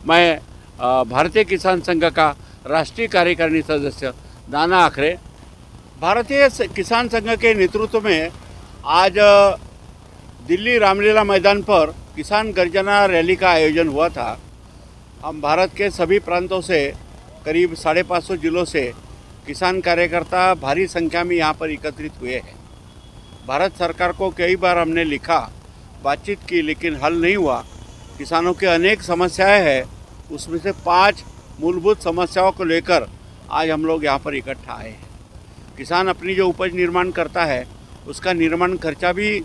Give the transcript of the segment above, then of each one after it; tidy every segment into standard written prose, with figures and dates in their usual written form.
मैं भारतीय किसान संघ का राष्ट्रीय कार्यकारिणी सदस्य नाना आखरे, भारतीय किसान संघ के नेतृत्व में आज दिल्ली रामलीला मैदान पर किसान गर्जना रैली का आयोजन हुआ था। हम भारत के सभी प्रांतों से करीब 550 जिलों से किसान कार्यकर्ता भारी संख्या में यहाँ पर एकत्रित हुए हैं। भारत सरकार को कई बार हमने लिखा, बातचीत की, लेकिन हल नहीं हुआ। किसानों के अनेक समस्याएं हैं, उसमें से 5 मूलभूत समस्याओं को लेकर आज हम लोग यहाँ पर इकट्ठा आए हैं। किसान अपनी जो उपज निर्माण करता है उसका निर्माण खर्चा भी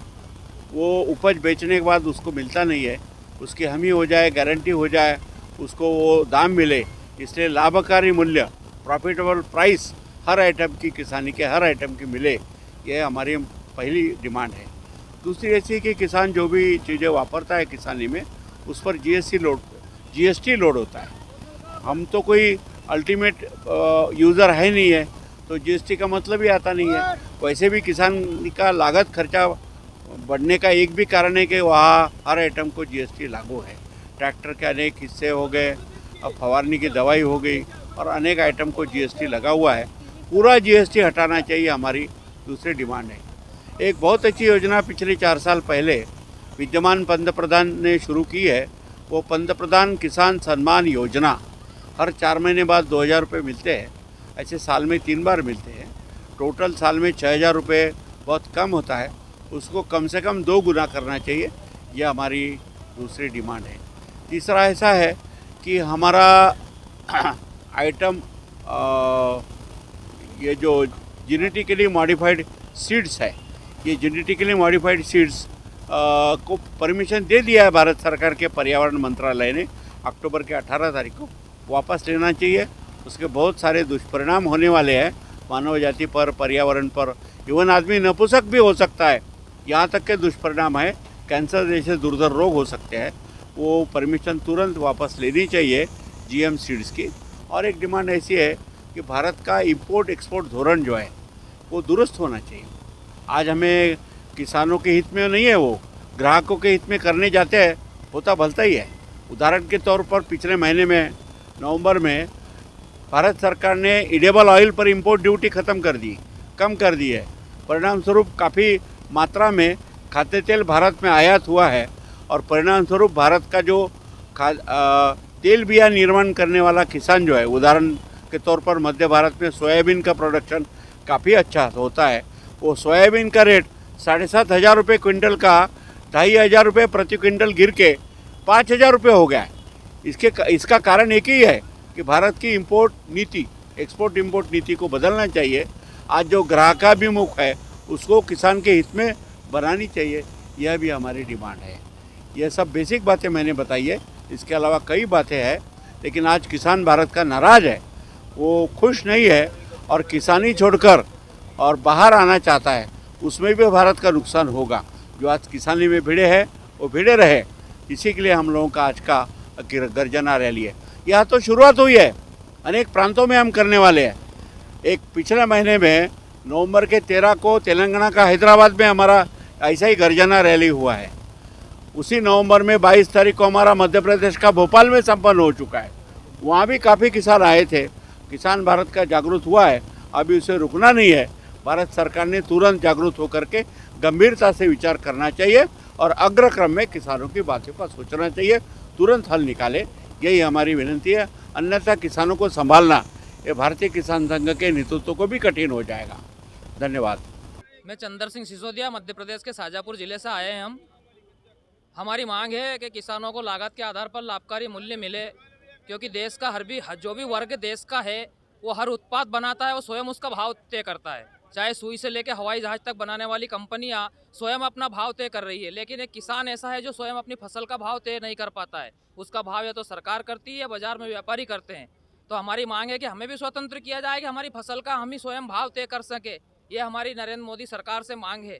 वो उपज बेचने के बाद उसको मिलता नहीं है। उसकी हमी हो जाए, गारंटी हो जाए, उसको वो दाम मिले, इसलिए लाभकारी मूल्य, प्रॉफिटेबल प्राइस हर आइटम की, किसानी के हर आइटम की मिले, ये हमारी पहली डिमांड है। दूसरी ऐसी कि किसान जो भी चीज़ें वापरता है किसानी में, उस पर जीएसटी लोड होता है। हम तो कोई अल्टीमेट यूज़र है नहीं है, तो जीएसटी का मतलब ही आता नहीं है। वैसे भी किसान का लागत खर्चा बढ़ने का एक भी कारण है कि वहाँ हर आइटम को जीएसटी लागू है। ट्रैक्टर के अनेक हिस्से हो गए, अब फवारनी की दवाई हो गई, और अनेक आइटम को जीएसटी लगा हुआ है। पूरा जीएसटी हटाना चाहिए, हमारी दूसरी डिमांड है। एक बहुत अच्छी योजना पिछले 4 साल पहले विद्यमान पंतप्रधान ने शुरू की है, वो पंतप्रधान किसान सम्मान योजना। हर 4 महीने बाद 2000 रुपये मिलते हैं, ऐसे साल में 3 बार मिलते हैं। टोटल साल में 6000 रुपये बहुत कम होता है, उसको कम से कम 2 गुना करना चाहिए, यह हमारी दूसरी डिमांड है। तीसरा ऐसा है कि हमारा आइटम ये जो जेनेटिकली मॉडिफाइड सीड्स है, ये जेनेटिकली मॉडिफाइड सीड्स को परमिशन दे दिया है भारत सरकार के पर्यावरण मंत्रालय ने। अक्टूबर के 18 तारीख को वापस लेना चाहिए। उसके बहुत सारे दुष्परिणाम होने वाले हैं मानव जाति पर, पर्यावरण पर, इवन आदमी नपुंसक भी हो सकता है, यहाँ तक के दुष्परिणाम है। कैंसर जैसे दुर्धर रोग हो सकते हैं। वो परमिशन तुरंत वापस लेनी चाहिए जीएम सीड्स की। और एक डिमांड ऐसी है कि भारत का इंपोर्ट एक्सपोर्ट धोरण जो है वो दुरुस्त होना चाहिए। आज हमें किसानों के हित में नहीं है, वो ग्राहकों के हित में करने जाते हैं, होता भलता ही है। उदाहरण के तौर पर पिछले महीने में नवंबर में भारत सरकार ने एडिबल ऑयल पर इंपोर्ट ड्यूटी ख़त्म कर दी, कम कर दी है। परिणाम स्वरूप काफ़ी मात्रा में खाद्य तेल भारत में आयात हुआ है, और परिणाम स्वरूप भारत का जो तेल बिया निर्माण करने वाला किसान जो है, उदाहरण के तौर पर मध्य भारत में सोयाबीन का प्रोडक्शन काफ़ी अच्छा होता है। वो सोयाबीन का रेट 7,500 रुपये क्विंटल का 2,500 रुपये प्रति क्विंटल गिर के 5,000 रुपये हो गया है। इसका कारण एक ही है कि भारत की इंपोर्ट नीति, एक्सपोर्ट इंपोर्ट नीति को बदलना चाहिए। आज जो ग्राहकाभिमुख है उसको किसान के हित में बनानी चाहिए, यह भी हमारी डिमांड है। यह सब बेसिक बातें मैंने बताई है, इसके अलावा कई बातें हैं, लेकिन आज किसान भारत का नाराज़ है, वो खुश नहीं है और किसानी छोड़कर और बाहर आना चाहता है। उसमें भी भारत का नुकसान होगा। जो आज किसानी में भिड़े हैं वो भिड़े रहे, इसी के लिए हम लोगों का आज का गर्जना रैली है। यह तो शुरुआत हुई है, अनेक प्रांतों में हम करने वाले हैं। एक पिछले महीने में नवंबर के 13 को तेलंगाना का हैदराबाद में हमारा ऐसा ही गर्जना रैली हुआ है। उसी नवंबर में 22 तारीख को हमारा मध्य प्रदेश का भोपाल में संपन्न हो चुका है। वहाँ भी काफ़ी किसान आए थे। किसान भारत का जागरूक हुआ है, अभी उसे रुकना नहीं है। भारत सरकार ने तुरंत जागरूक होकर के गंभीरता से विचार करना चाहिए और अग्रक्रम में किसानों की बातों का सोचना चाहिए, तुरंत हल निकाले, यही हमारी विनती है। अन्यथा किसानों को संभालना ये भारतीय किसान संघ के नेतृत्व को भी कठिन हो जाएगा। धन्यवाद। मैं चंदर सिंह सिसोदिया, मध्य प्रदेश के शाजापुर जिले से आए हैं हम। हमारी मांग है कि किसानों को लागत के आधार पर लाभकारी मूल्य मिले, क्योंकि देश का जो भी वर्ग देश का है वो हर उत्पाद बनाता है, वो स्वयं उसका भाव तय करता है। चाहे सुई से लेकर हवाई जहाज तक बनाने वाली कंपनियां स्वयं अपना भाव तय कर रही है, लेकिन एक किसान ऐसा है जो स्वयं अपनी फसल का भाव तय नहीं कर पाता है। उसका भाव या तो सरकार करती है या बाजार में व्यापारी करते हैं। तो हमारी मांग है कि हमें भी स्वतंत्र किया जाए कि हमारी फसल का हम ही स्वयं भाव तय कर सके। ये हमारी नरेंद्र मोदी सरकार से मांग है।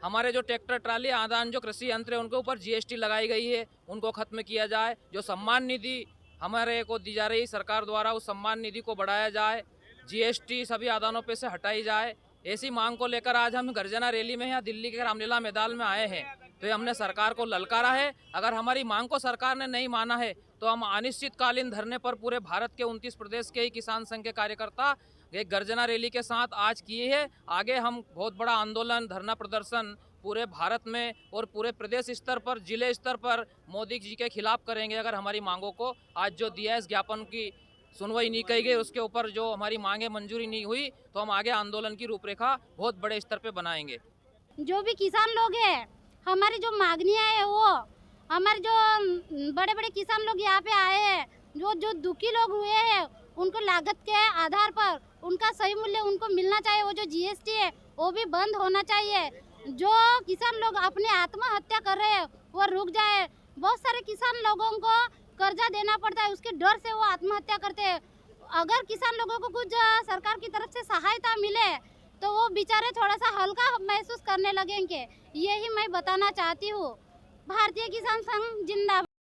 हमारे जो ट्रैक्टर, ट्राली, आदान जो कृषि यंत्र है उनके ऊपर जीएसटी लगाई गई है, उनको खत्म किया जाए। जो सम्मान निधि हमारे को दी जा रही सरकार द्वारा, उस सम्मान निधि को बढ़ाया जाए। जीएसटी सभी आदानों पे से हटाई जाए। ऐसी मांग को लेकर आज हम गर्जना रैली में यहाँ दिल्ली के रामलीला मैदान में आए हैं। तो ये हमने सरकार को ललकारा है। अगर हमारी मांग को सरकार ने नहीं माना है तो तो हम अनिश्चितकालीन धरने पर पूरे भारत के 29 प्रदेश के ही किसान संघ के कार्यकर्ता एक गर्जना रैली के साथ आज किए हैं। आगे हम बहुत बड़ा आंदोलन, धरना प्रदर्शन पूरे भारत में और पूरे प्रदेश स्तर पर, जिले स्तर पर मोदी जी के खिलाफ करेंगे। अगर हमारी मांगों को आज जो दिया इस ज्ञापन की सुनवाई नहीं की गई, उसके ऊपर जो हमारी मांगे मंजूरी नहीं हुई, तो हम आगे आंदोलन की रूपरेखा बहुत बड़े स्तर पे बनाएंगे। जो भी किसान लोग हैं, हमारी जो मांगनियाँ है वो हमारे जो बड़े बड़े किसान लोग यहाँ पे आए हैं, जो दुखी लोग हुए हैं, उनको लागत के आधार पर उनका सही मूल्य उनको मिलना चाहिए। वो जो जीएसटी है वो भी बंद होना चाहिए। जो किसान लोग अपनी आत्महत्या कर रहे हैं वो रुक जाए। बहुत सारे किसान लोगों को कर्जा देना पड़ता है, उसके डर से वो आत्महत्या करते हैं। अगर किसान लोगों को कुछ सरकार की तरफ से सहायता मिले तो वो बेचारे थोड़ा सा हल्का महसूस करने लगेंगे। यही मैं बताना चाहती हूँ। भारतीय किसान संघ जिंदाबाद।